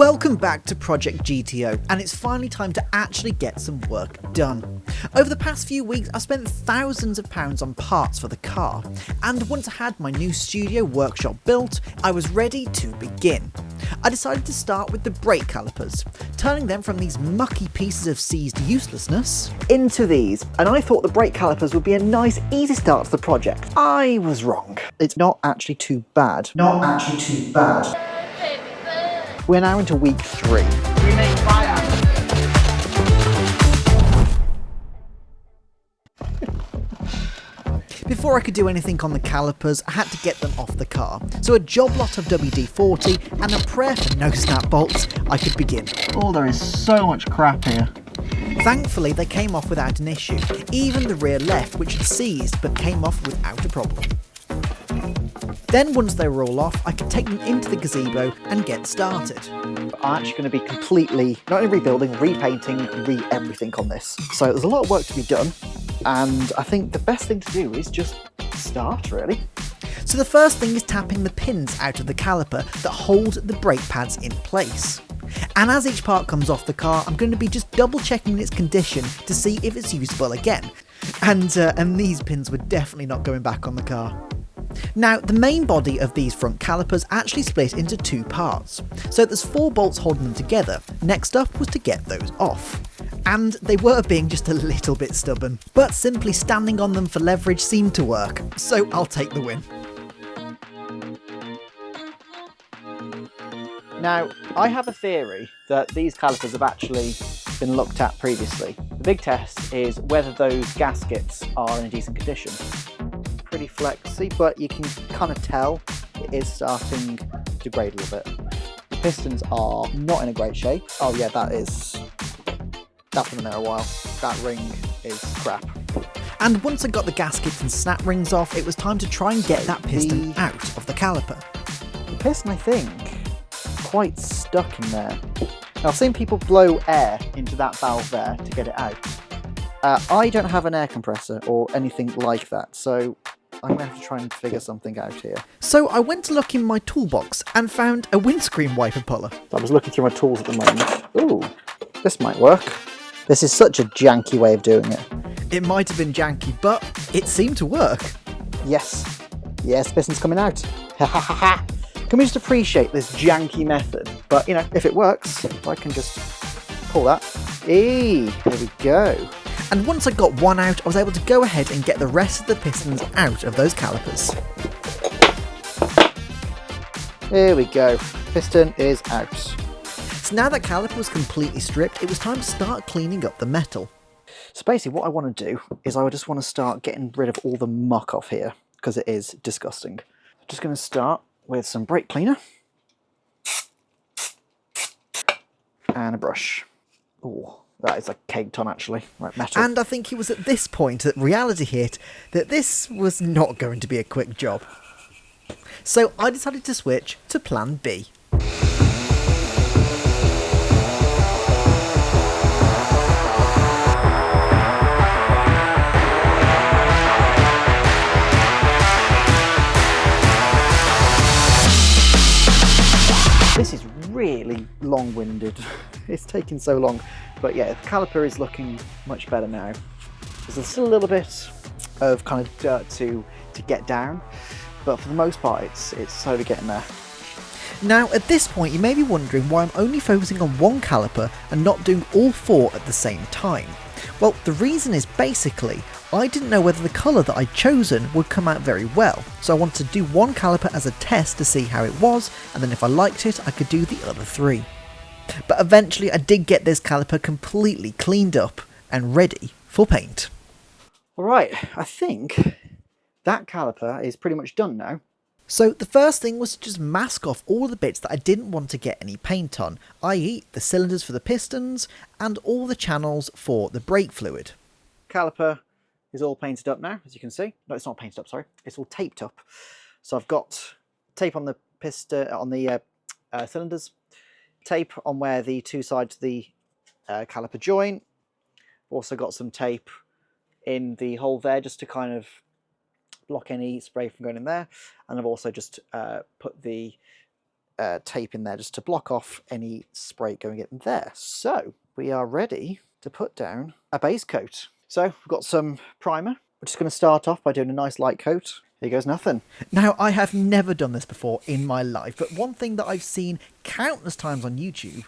Welcome back to Project GTO, and it's finally time to actually get some work done. Over the past few weeks, I've spent thousands of pounds on parts for the car, and once I had my new studio workshop built, I was ready to begin. I decided to start with the brake calipers, turning them from these mucky pieces of seized uselessness into these, and I thought the brake calipers would be a nice, easy start to the project. I was wrong. It's not actually too bad. We're now into week 3. We make fire. Before I could do anything on the calipers, I had to get them off the car. So a job lot of WD-40 and a prayer for no snap bolts, I could begin. Oh, there is so much crap here. Thankfully, they came off without an issue. Even the rear left, which had seized, but came off without a problem. Then once they were all off, I could take them into the gazebo and get started. I'm actually going to be completely, not only rebuilding, repainting, everything on this. So there's a lot of work to be done, and I think the best thing to do is just start, really. So the first thing is tapping the pins out of the caliper that hold the brake pads in place. And as each part comes off the car, I'm going to be just double checking its condition to see if it's usable again. And these pins were definitely not going back on the car. Now, the main body of these front calipers actually split into 2 parts, so there's 4 bolts holding them together. Next up was to get those off. And they were being just a little bit stubborn, but simply standing on them for leverage seemed to work, so I'll take the win. Now, I have a theory that these calipers have actually been looked at previously. The big test is whether those gaskets are in a decent condition. Pretty flexy, but you can kind of tell it is starting to degrade a little bit. The pistons are not in a great shape. Oh yeah, that's been there a while. That ring is crap. And once I got the gaskets and snap rings off, it was time to try and get that piston out of the caliper. The piston, I think, quite stuck in there. Now, I've seen people blow air into that valve there to get it out. I don't have an air compressor or anything like that, so I'm going to have to try and figure something out here. So I went to look in my toolbox and found a windscreen wiper puller. I was looking through my tools at the moment. Ooh, this might work. This is such a janky way of doing it. It might have been janky, but it seemed to work. Yes. Yes, piston's coming out. Ha ha ha ha. Can we just appreciate this janky method? But, you know, if it works, I can just pull that. There we go. And once I got one out, I was able to go ahead and get the rest of the pistons out of those calipers. There we go. Piston is out. So now that caliper was completely stripped, it was time to start cleaning up the metal. So basically what I want to do is I just want to start getting rid of all the muck off here, because it is disgusting. I'm just going to start with some brake cleaner and a brush. Ooh. That is a cake ton, actually. Right, metal. And I think it was at this point that reality hit that this was not going to be a quick job. So I decided to switch to plan B. This is really long-winded. It's taking so long. But yeah, the caliper is looking much better now. There's still a little bit of kind of dirt to get down, but for the most part it's slowly getting there. Now at this point you may be wondering why I'm only focusing on one caliper and not doing all 4 at the same time. Well, the reason is basically I didn't know whether the colour that I'd chosen would come out very well, so I wanted to do one caliper as a test to see how it was, and then if I liked it I could do the other 3. But eventually I did get this caliper completely cleaned up and ready for paint. Alright, I think that caliper is pretty much done now. So the first thing was to just mask off all the bits that I didn't want to get any paint on, i.e. the cylinders for the pistons and all the channels for the brake fluid. Caliper is all painted up now, as you can see. No, it's not painted up, sorry. It's all taped up. So I've got tape on the piston, on the cylinders, tape on where the 2 sides of the caliper join. Also got some tape in the hole there just to kind of block any spray from going in there. And I've also just put the tape in there just to block off any spray going in there. So we are ready to put down a base coat. So we've got some primer. We're just going to start off by doing a nice light coat. Here goes nothing. Now, I have never done this before in my life, but one thing that I've seen countless times on YouTube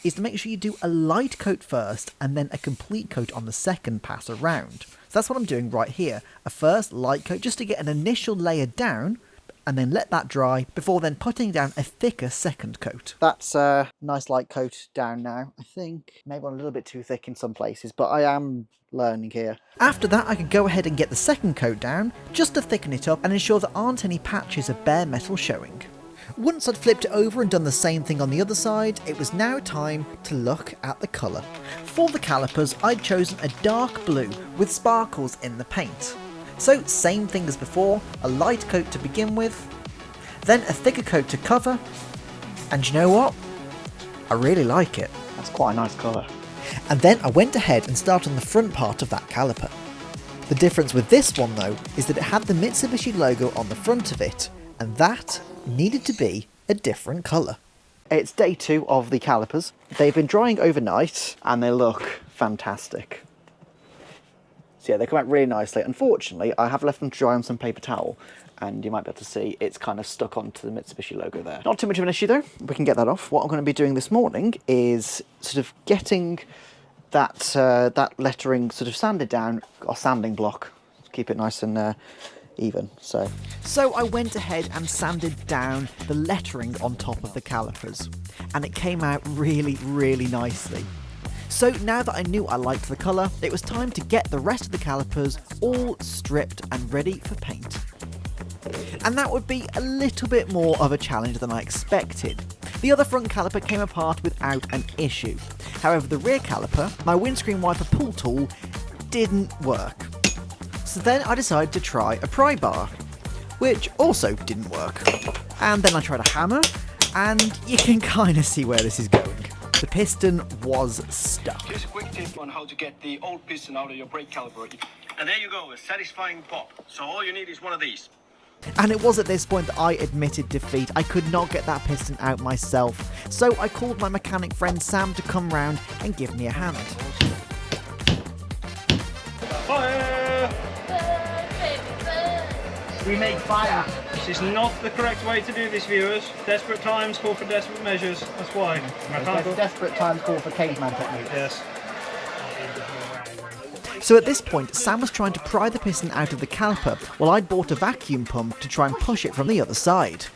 is to make sure you do a light coat first and then a complete coat on the second pass around. So that's what I'm doing right here. A first light coat just to get an initial layer down and then let that dry before then putting down a thicker second coat. That's a nice light coat down now. I think maybe a little bit too thick in some places, but I am learning here. After that, I could go ahead and get the second coat down just to thicken it up and ensure there aren't any patches of bare metal showing. Once I'd flipped it over and done the same thing on the other side, it was now time to look at the colour. For the calipers, I'd chosen a dark blue with sparkles in the paint. So same thing as before, a light coat to begin with, then a thicker coat to cover, and you know what? I really like it. That's quite a nice colour. And then I went ahead and started on the front part of that caliper. The difference with this one though is that it had the Mitsubishi logo on the front of it, and that needed to be a different colour. It's day 2 of the calipers. They've been drying overnight and they look fantastic. So yeah, they come out really nicely. Unfortunately, I have left them to dry on some paper towel, and you might be able to see it's kind of stuck onto the Mitsubishi logo there. Not too much of an issue though, we can get that off. What I'm going to be doing this morning is sort of getting that that lettering sort of sanded down, or sanding block, to keep it nice and even. So I went ahead and sanded down the lettering on top of the calipers, and it came out really, really nicely. So now that I knew I liked the colour, it was time to get the rest of the calipers all stripped and ready for paint. And that would be a little bit more of a challenge than I expected. The other front caliper came apart without an issue. However, the rear caliper, my windscreen wiper pull tool, didn't work. So then I decided to try a pry bar, which also didn't work. And then I tried a hammer, and you can kind of see where this is going. The piston was stuck. Here's a quick tip on how to get the old piston out of your brake caliper. And there you go, a satisfying pop. So all you need is one of these. And it was at this point that I admitted defeat. I could not get that piston out myself. So I called my mechanic friend Sam to come round and give me a hand. Fire! We make fire. This is not the correct way to do this, viewers. Desperate times call for desperate measures. That's why. Desperate times call for caveman techniques. Yes. So at this point, Sam was trying to pry the piston out of the caliper while I'd bought a vacuum pump to try and push it from the other side.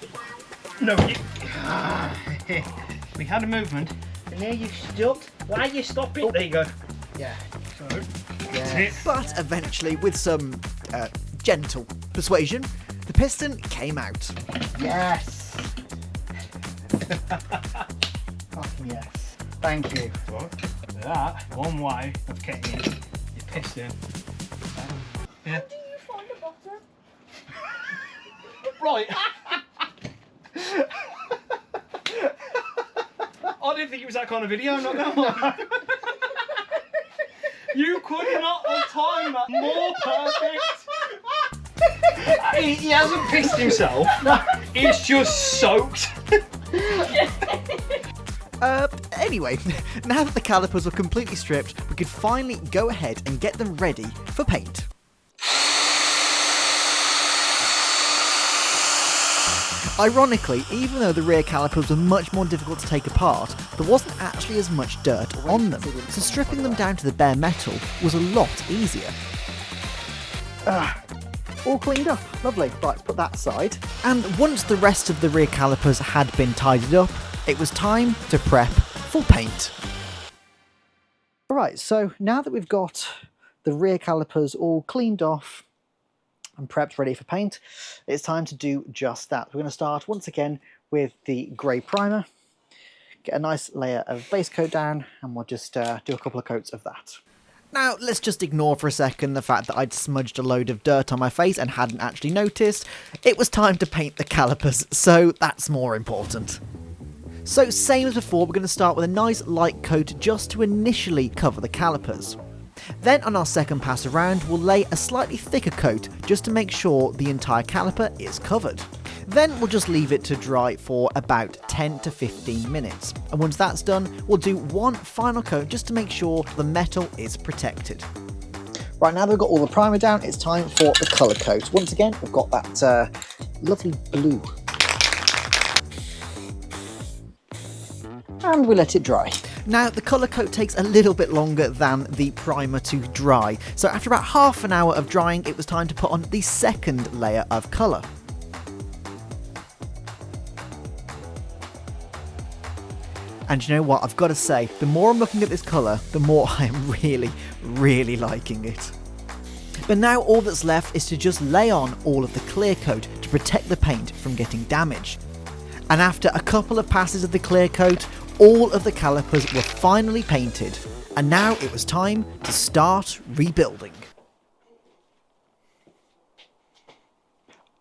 No, we had a movement. And there you stopped. Why are you stopping? There you go. Yeah. So, Yeah. But eventually, with some gentle persuasion, the piston came out. Yes. Fucking yes. Thank you. Well, that one way of getting your piston. Yeah. How do you find the bottom? Right. I didn't think it was that kind of video, I'm not gonna lie. You could not have timed that more perfect. He hasn't pissed himself. It's just soaked. Anyway, now that the calipers were completely stripped, we could finally go ahead and get them ready for paint. Ironically, even though the rear calipers were much more difficult to take apart, there wasn't actually as much dirt on them, so stripping them down to the bare metal was a lot easier. All cleaned up, lovely. Right, let's put that aside. And once the rest of the rear calipers had been tidied up, it was time to prep for paint. Alright, so now that we've got the rear calipers all cleaned off and prepped ready for paint, it's time to do just that. We're going to start once again with the grey primer, get a nice layer of base coat down, and we'll just do a couple of coats of that. Now, let's just ignore for a second the fact that I'd smudged a load of dirt on my face and hadn't actually noticed. It was time to paint the calipers, so that's more important. So, same as before, we're going to start with a nice light coat just to initially cover the calipers. Then on our second pass around, we'll lay a slightly thicker coat just to make sure the entire caliper is covered. Then we'll just leave it to dry for about 10 to 15 minutes. And once that's done, we'll do one final coat just to make sure the metal is protected. Right, now that we've got all the primer down, it's time for the colour coat. Once again, we've got that lovely blue. And we let it dry. Now, the colour coat takes a little bit longer than the primer to dry, so after about half an hour of drying, it was time to put on the second layer of colour. And you know what, I've got to say, the more I'm looking at this colour, the more I am really liking it. But now all that's left is to just lay on all of the clear coat to protect the paint from getting damaged. And after a couple of passes of the clear coat, all of the calipers were finally painted, and now it was time to start rebuilding.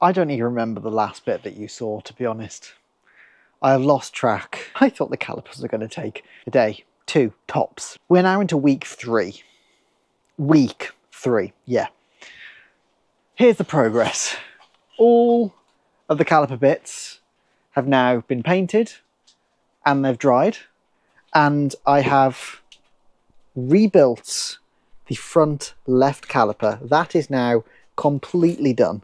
I don't even remember the last bit that you saw, to be honest. I have lost track. I thought the calipers were going to take a day, 2 tops. We're now into week 3. Week 3, yeah. Here's the progress. All of the caliper bits have now been painted and they've dried, and I have rebuilt the front left caliper. That is now completely done,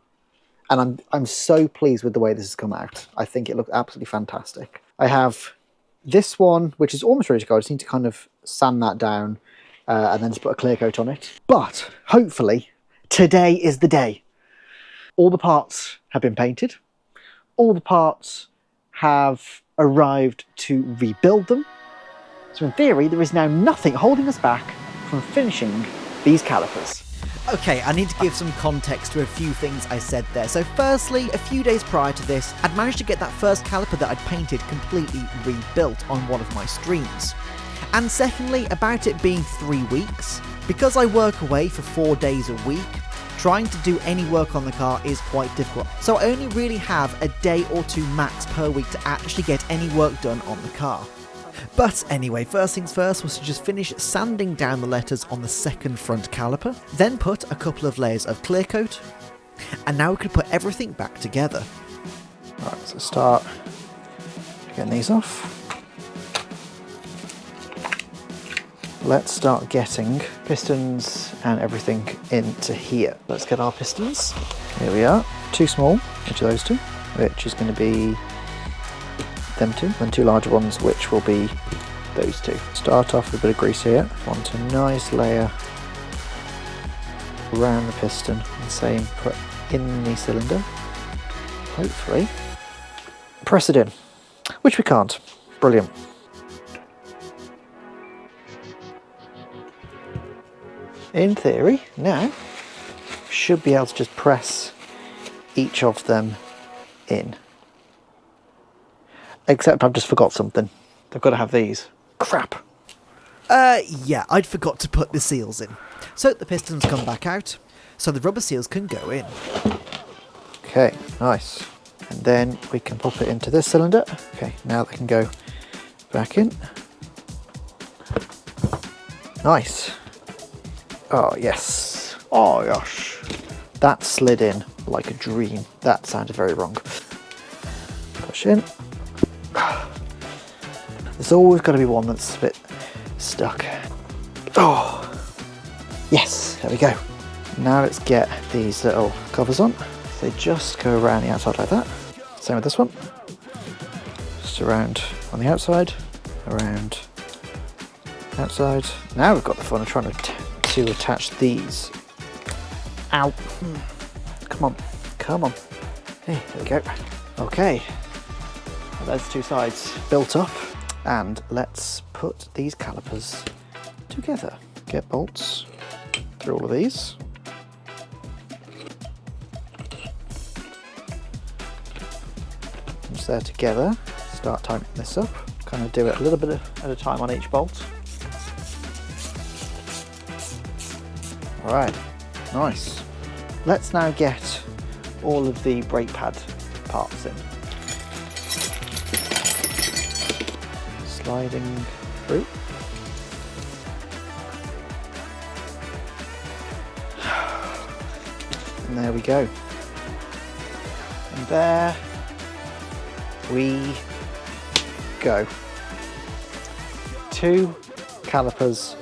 and I'm so pleased with the way this has come out. I think it looks absolutely fantastic. I have this one, which is almost ready to go. I just need to kind of sand that down and then just put a clear coat on it. But hopefully today is the day. All the parts have been painted. All the parts have arrived to rebuild them. So in theory, there is now nothing holding us back from finishing these calipers. Okay, I need to give some context to a few things I said there. So firstly, a few days prior to this, I'd managed to get that first caliper that I'd painted completely rebuilt on one of my streams. And secondly, about it being 3 weeks, because I work away for 4 days a week, trying to do any work on the car is quite difficult. So I only really have a day or 2 max per week to actually get any work done on the car. But anyway, first things first was to just finish sanding down the letters on the second front caliper, then put a couple of layers of clear coat, and now we could put everything back together. Right, so start getting these off. Let's start getting pistons and everything into here. Let's get our pistons. Here we are. 2 small, which are those 2, which is going to be them 2, and 2 larger ones, which will be those 2. Start off with a bit of grease here. Want a nice layer around the piston, and same put in the cylinder. Hopefully press it in, which we can't. Brilliant. In theory, now should be able to just press each of them in. Except I've just forgot something. They've got to have these. Crap. Yeah, I'd forgot to put the seals in. So the pistons come back out, so the rubber seals can go in. Okay, nice. And then we can pop it into this cylinder. Okay, now they can go back in. Nice. Oh, yes. Oh, gosh. That slid in like a dream. That sounded very wrong. Push in. There's always got to be one that's a bit stuck. Oh, yes, there we go. Now let's get these little covers on. They just go around the outside like that. Same with this one. Just around on the outside, around outside. Now we've got the fun of trying to attach these. Ow. Come on, come on. Hey, there we go. Okay. There's 2 sides built up, and let's put these calipers together. Get bolts through all of these. Once they're together, start tightening this up. Kind of do it a little bit at a time on each bolt. All right, nice. Let's now get all of the brake pad parts in. Sliding through. And there we go. And there we go. 2 calipers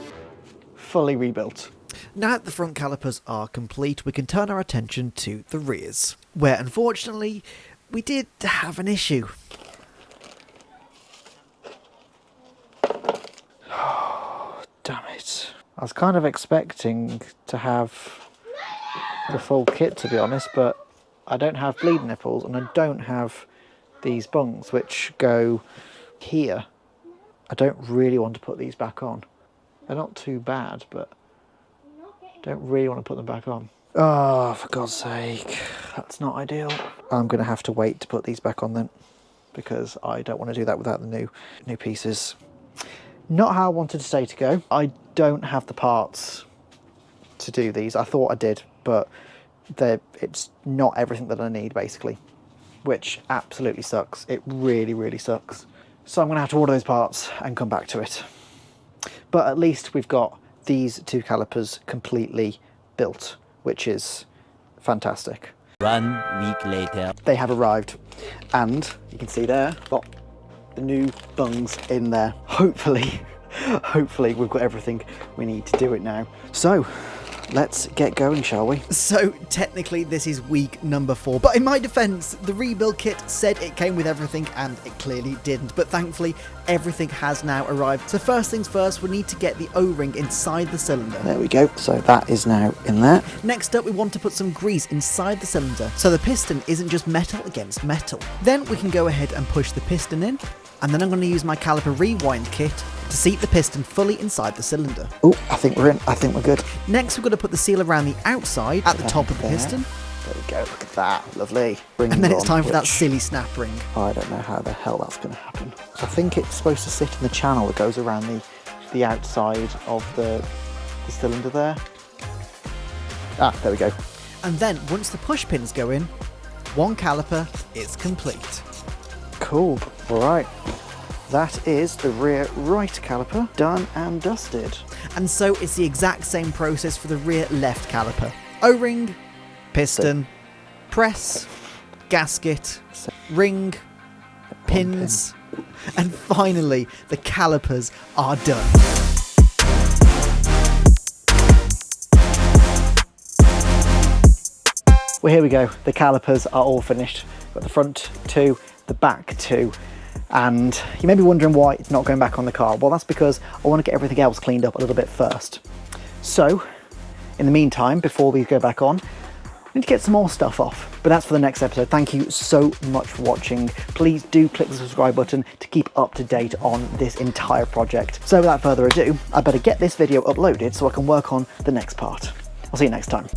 fully rebuilt. Now that the front calipers are complete, we can turn our attention to the rears, where unfortunately we did have an issue. Oh, damn it. I was kind of expecting to have the full kit, to be honest, but I don't have bleed nipples and I don't have these bungs which go here. I don't really want to put these back on. They're not too bad, but I don't really want to put them back on. Oh, for God's sake, that's not ideal. I'm going to have to wait to put these back on then, because I don't want to do that without the new pieces. Not how I wanted today to go. I don't have the parts to do these. I thought I did, but it's not everything that I need, basically, which absolutely sucks. It really, really sucks. So I'm going to have to order those parts and come back to it. But at least we've got these 2 calipers completely built, which is fantastic. 1 week later. They have arrived, and you can see there, got the new bungs in there. Hopefully we've got everything we need to do it now. So let's get going, shall we? So technically this is week number 4, but in my defense, the rebuild kit said it came with everything and it clearly didn't, but thankfully everything has now arrived. So first things first, we need to get the O-ring inside the cylinder. There we go. So that is now in there. Next up, we want to put some grease inside the cylinder so the piston isn't just metal against metal. Then we can go ahead and push the piston in, and then I'm going to use my caliper rewind kit to seat the piston fully inside the cylinder. Oh, I think we're in. I think we're good. Next, we're going to put the seal around the outside at the top of the piston. There we go. Look at that. Lovely. And then it's time for that silly snap ring. I don't know how the hell that's going to happen. I think it's supposed to sit in the channel that goes around the outside of the cylinder there. Ah, there we go. And then once the push pins go in, 1 caliper is complete. Cool. All right. That is the rear right caliper done and dusted. And so it's the exact same process for the rear left caliper. O-ring, piston, press, gasket, ring, pins, and finally the calipers are done. Well, here we go. The calipers are all finished. Got the front 2, the back 2. And you may be wondering why it's not going back on the car. Well, that's because I want to get everything else cleaned up a little bit first. So, in the meantime, before we go back on, we need to get some more stuff off. But that's for the next episode. Thank you so much for watching. Please do click the subscribe button to keep up to date on this entire project. So without further ado, I better get this video uploaded so I can work on the next part. I'll see you next time.